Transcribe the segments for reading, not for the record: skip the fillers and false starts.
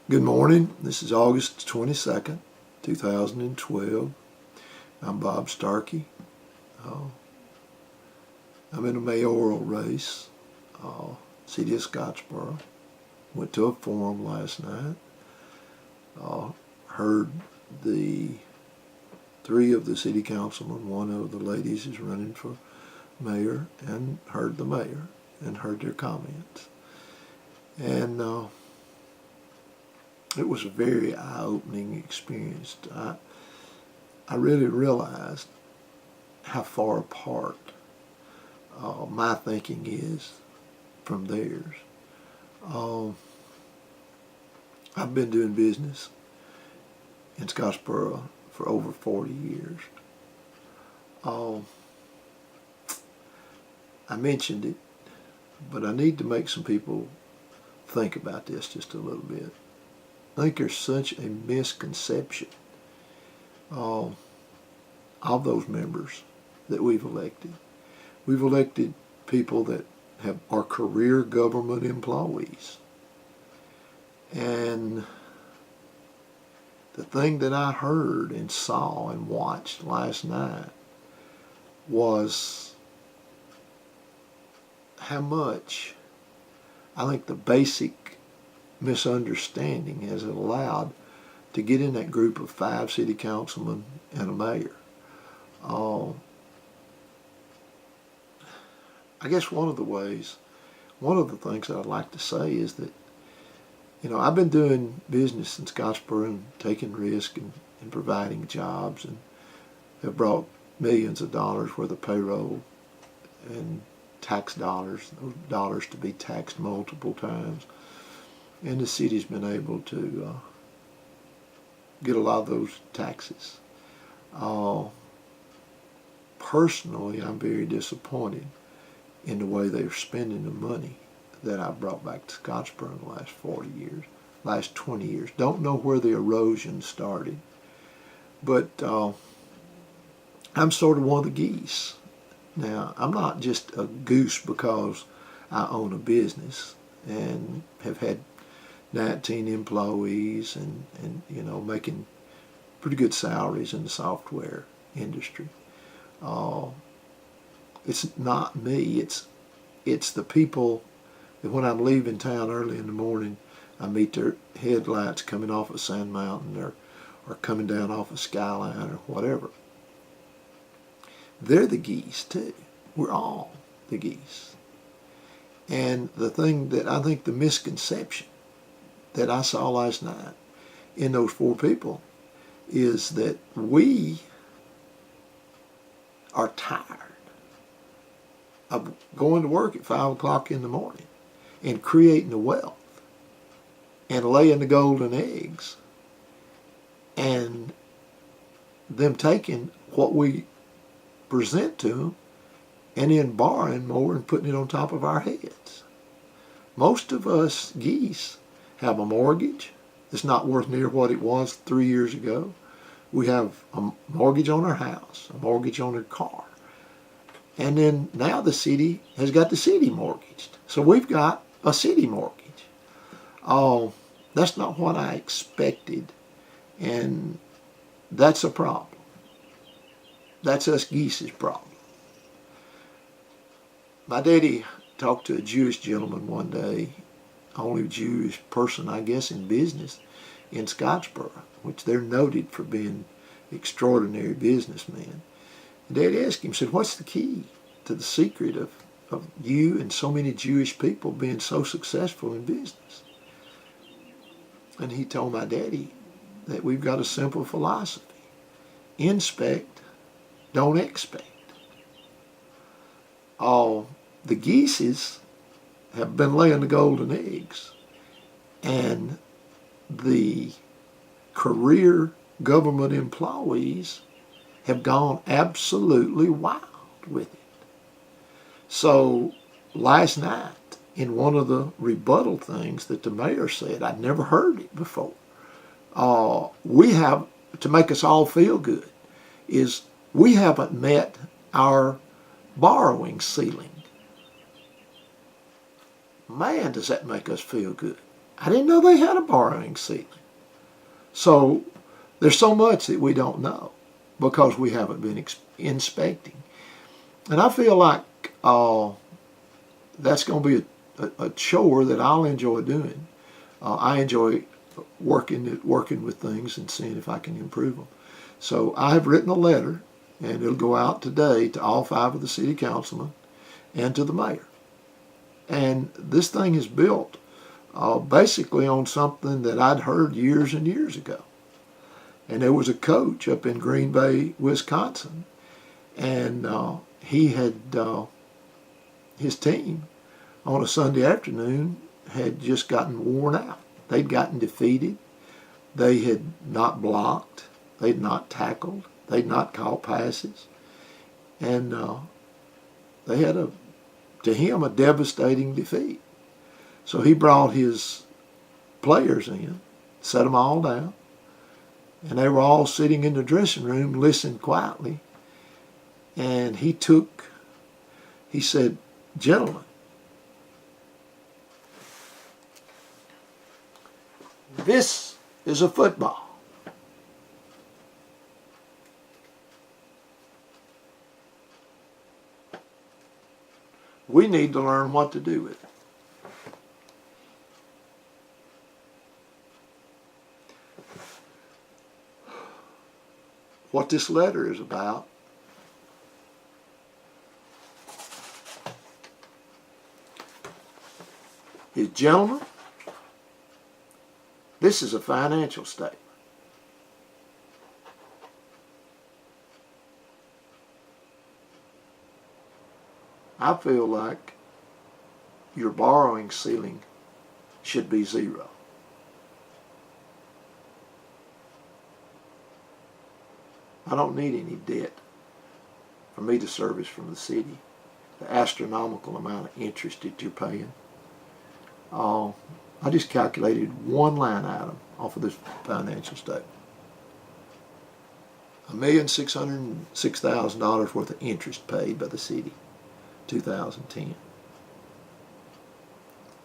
Good morning. This is August 22nd, 2012. I'm Bob Starkey. I'm in a mayoral race, City of Scottsboro. Went to a forum last night. Heard the three of the city councilmen, one of the ladies is running for mayor, and heard the mayor and heard their comments. And it was a very eye-opening experience. I really realized how far apart my thinking is from theirs. I've been doing business in Scottsboro for over 40 years. I mentioned it, but I need to make some people think about this just a little bit. I think there's such a misconception of those members that we've elected. We've elected people that are career government employees. And the thing that I heard and saw and watched last night was how much I think the basic misunderstanding has allowed to get in that group of 5 city councilmen and a mayor. I guess one of the things that I'd like to say is that, I've been doing business in Scottsboro and taking risk and providing jobs and have brought millions of dollars worth of payroll and tax dollars, those dollars to be taxed multiple times. And the city's been able to get a lot of those taxes. Personally, I'm very disappointed in the way they're spending the money that I brought back to Scottsboro in the last 40 years, last 20 years. Don't know where the erosion started, but I'm sort of one of the geese. Now, I'm not just a goose because I own a business and have had 19 employees and making pretty good salaries in the software industry. It's not me. It's the people that when I'm leaving town early in the morning, I meet their headlights coming off of Sand Mountain or coming down off of Skyline or whatever. They're the geese too. We're all the geese. And the thing that I think the misconception that I saw last night in those 4 people is that we are tired of going to work at 5 o'clock in the morning and creating the wealth and laying the golden eggs and them taking what we present to them and then borrowing more and putting it on top of our heads. Most of us geese have a mortgage that's not worth near what it was 3 years ago. We have a mortgage on our house, a mortgage on our car. And then now the city has got the city mortgaged. So we've got a city mortgage. That's not what I expected. And that's a problem. That's us geese's problem. My daddy talked to a Jewish gentleman one day, only Jewish person, I guess, in business in Scottsboro, which they're noted for being extraordinary businessmen. And Dad asked him, said, what's the key to the secret of you and so many Jewish people being so successful in business? And he told my daddy that we've got a simple philosophy. Inspect, don't expect. The geeses have been laying the golden eggs, and the career government employees have gone absolutely wild with it. So last night, in one of the rebuttal things that the mayor said, I'd never heard it before, we have, to make us all feel good, is we haven't met our borrowing ceiling. Man, does that make us feel good. I didn't know they had a borrowing ceiling. So there's so much that we don't know because we haven't been inspecting. And I feel like that's going to be a chore that I'll enjoy doing. I enjoy working with things and seeing if I can improve them. So I have written a letter, and it'll go out today to all 5 of the city councilmen and to the mayor. And this thing is built basically on something that I'd heard years and years ago. And there was a coach up in Green Bay, Wisconsin, and he had his team on a Sunday afternoon had just gotten worn out. They'd gotten defeated. They had not blocked. They'd not tackled. They'd not caught passes. And they had, to him, a devastating defeat. So he brought his players in, set them all down, and they were all sitting in the dressing room listening quietly. And he said, "Gentlemen, this is a football. We need to learn what to do with it. What this letter is about is, gentlemen, this is a financial statement. I feel like your borrowing ceiling should be 0. I don't need any debt for me to service from the city. The astronomical amount of interest that you're paying. I just calculated one line item off of this financial statement. $1,606,000 worth of interest paid by the city, 2010.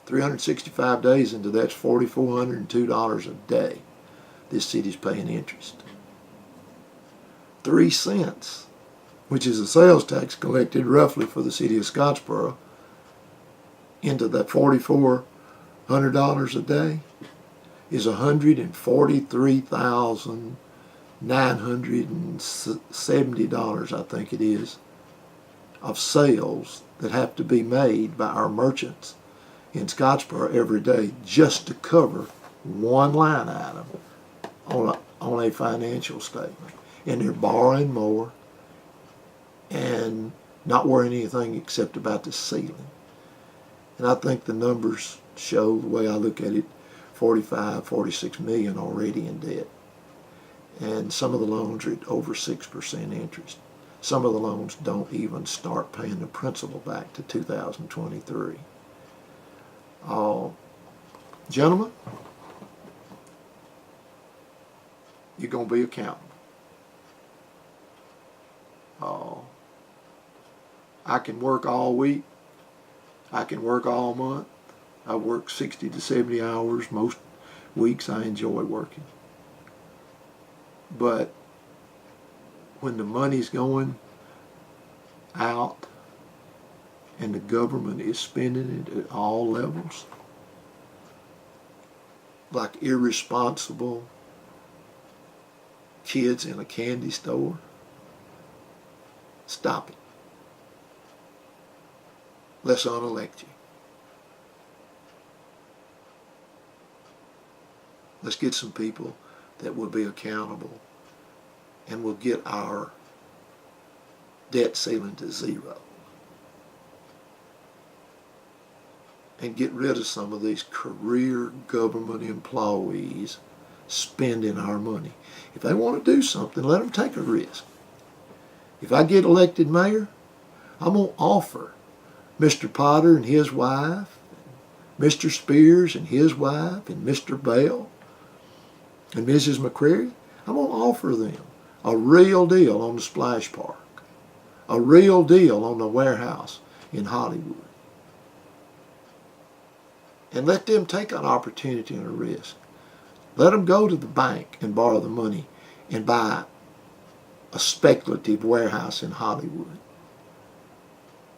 365 days into that's $4,402 a day this city's paying interest. 3 cents, which is a sales tax collected roughly for the city of Scottsboro, into that $4,400 a day is $143,970, I think it is, of sales that have to be made by our merchants in Scottsboro every day just to cover one line item on a financial statement. And they're borrowing more and not worrying anything except about the ceiling. And I think the numbers show, the way I look at it, 46 million already in debt. And some of the loans are at over 6% interest. Some of the loans don't even start paying the principal back to 2023. Gentlemen, you're going to be accountable. I can work all week. I can work all month. I work 60 to 70 hours. Most weeks I enjoy working. But when the money's going out and the government is spending it at all levels, like irresponsible kids in a candy store, stop it. Let's unelect you. Let's get some people that will be accountable and will get our debt ceiling to 0. And get rid of some of these career government employees spending our money. If they want to do something, let them take a risk. If I get elected mayor, I'm going to offer Mr. Potter and his wife, Mr. Spears and his wife, and Mr. Bell and Mrs. McCreary, I'm going to offer them a real deal on the Splash Park, a real deal on the warehouse in Hollywood. and let them take an opportunity and a risk. Let them go to the bank and borrow the money and buy a speculative warehouse in Hollywood.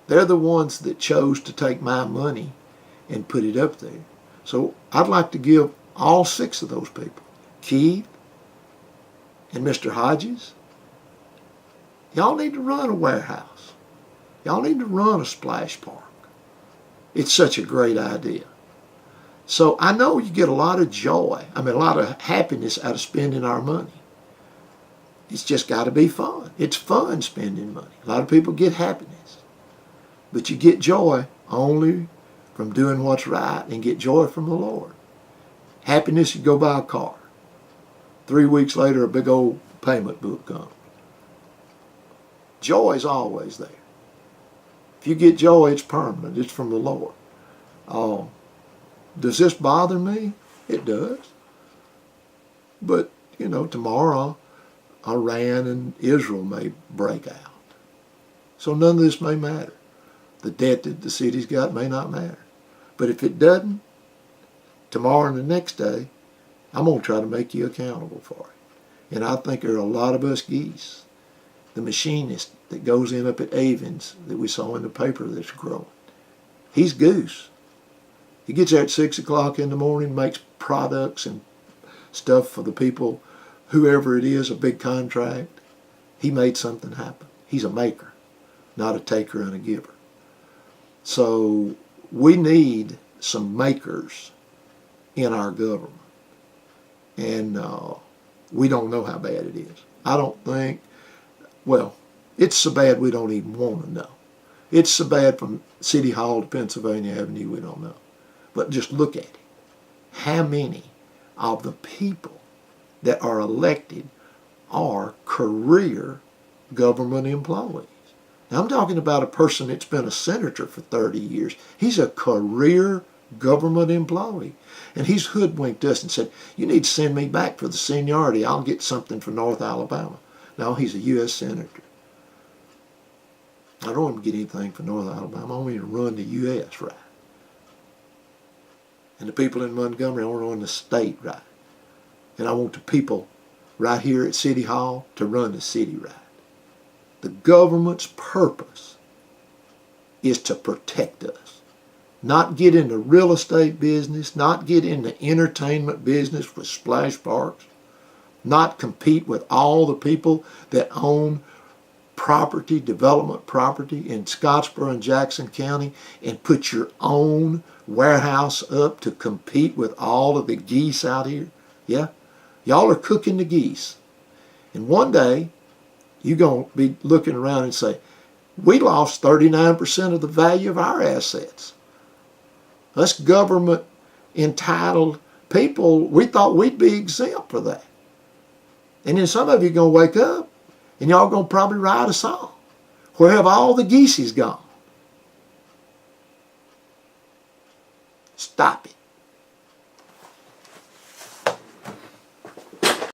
They're the ones that chose to take my money and put it up there. So I'd like to give all 6 of those people, Keith and Mr. Hodges, y'all need to run a warehouse. Y'all need to run a splash park. It's such a great idea. So I know you get a lot of joy, a lot of happiness out of spending our money. It's just got to be fun. It's fun spending money. A lot of people get happiness. But you get joy only from doing what's right and get joy from the Lord. Happiness, you go buy a car. 3 weeks later, a big old payment book comes. Joy is always there. If you get joy, it's permanent. It's from the Lord. Does this bother me? It does. But, tomorrow Iran and Israel may break out. So none of this may matter. The debt that the city's got may not matter. But if it doesn't, tomorrow and the next day, I'm going to try to make you accountable for it. And I think there are a lot of us geese. The machinist that goes in up at Avens that we saw in the paper that's growing, he's goose. He gets there at 6 o'clock in the morning, makes products and stuff for the people, whoever it is, a big contract. He made something happen. He's a maker, not a taker and a giver. So we need some makers in our government. And we don't know how bad it is. I don't think, it's so bad we don't even want to know. It's so bad from City Hall to Pennsylvania Avenue we don't know. But just look at it. How many of the people that are elected are career government employees? Now I'm talking about a person that's been a senator for 30 years. He's a career government employee. And he's hoodwinked us and said, you need to send me back for the seniority. I'll get something for North Alabama. No, he's a U.S. senator. I don't want him to get anything for North Alabama. I want him to run the U.S. right. And the people in Montgomery, I want to run the state right. And I want the people right here at City Hall to run the city right. The government's purpose is to protect us. Not get in the real estate business, not get in the entertainment business with splash parks, not compete with all the people that own property, development property in Scottsboro and Jackson County, and put your own warehouse up to compete with all of the geese out here. Yeah? Y'all are cooking the geese. And one day, you're going to be looking around and say, we lost 39% of the value of our assets. Us government entitled people, we thought we'd be exempt for that. And then some of you are going to wake up and y'all going to probably write a song. Where have all the geese gone? Stop it.